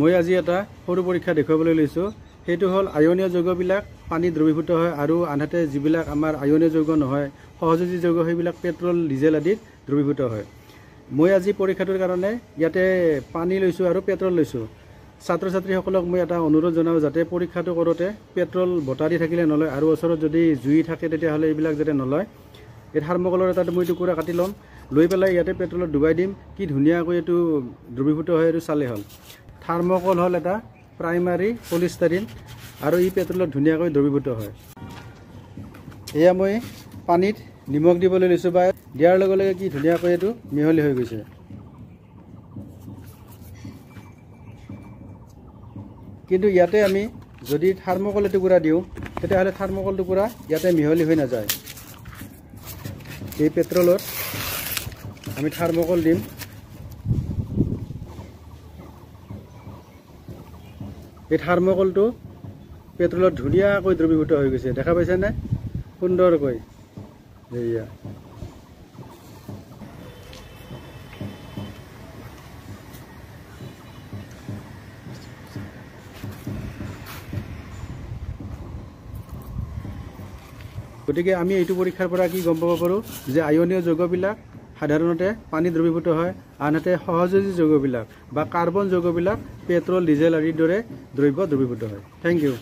মই আজি এটা সৰু পৰীক্ষা দেখুৱাবলৈ লৈছোঁ। সেইটো হ'ল আয়নীয় যৌগবিলাক পানীত দ্ৰৱীভূত হয় আৰু আনহাতে যিবিলাক আমাৰ আয়নীয় যৌগ নহয় সহযোজী যৌগ সেইবিলাক পেট্ৰল ডিজেল আদিত দ্ৰৱীভূত হয়। মই আজি পৰীক্ষাটোৰ কাৰণে ইয়াতে পানী লৈছোঁ আৰু পেট্ৰল লৈছোঁ। ছাত্ৰ ছাত্ৰীসকলক মই এটা অনুৰোধ জনাওঁ যাতে পৰীক্ষাটো কৰোঁতে পেট্ৰল বটা দি থাকিলে নলয় আৰু ওচৰত যদি জুই থাকে তেতিয়াহ'লে এইবিলাক যাতে নলয়। এই থাৰ্মকলৰ এটা মই টুকুৰা কাটি ল'ম, লৈ পেলাই ইয়াতে পেট্ৰলত ডুবাই দিম। কি ধুনীয়াকৈ এইটো দ্ৰৱীভূত হয় এইটো চালে হ'ল। থাৰ্মকল হ'ল এটা প্ৰাইমাৰী পলিষ্টাৰিন আৰু ই পেট্ৰলত ধুনীয়াকৈ দ্ৰৱীভূত হয়। এয়া মই পানীত নিমখ দিবলৈ লৈছোঁ বা দিয়াৰ লগে লগে কি ধুনীয়াকৈ এইটো মিহলি হৈ গৈছে। কিন্তু ইয়াতে আমি যদি থাৰ্মকল এটুকুৰা দিওঁ তেতিয়াহ'লে থাৰ্মকল টুকুৰা ইয়াতে মিহলি হৈ নাযায়। এই পেট্ৰলত আমি থাৰ্মকল দিম। এই থাৰ্মকলটো পেট্ৰলত ধুনীয়াকৈ দ্ৰৱীভূত হৈ গৈছে, দেখা পাইছেনে? সুন্দৰকৈ এয়া। গতিকে আমি এইটো পৰীক্ষাৰ পৰা কি গম পাব পাৰোঁ যে আয়নীয় যৌগবিলাক সাধাৰণতে পানী দ্ৰৱীভূত হয়, আনহাতে সহযোজী যৌগবিলাক বা কাৰ্বন যৌগবিলাক পেট্ৰল ডিজেল আদিৰ দৰে দ্ৰব্য দ্ৰৱীভূত হয়। Thank U.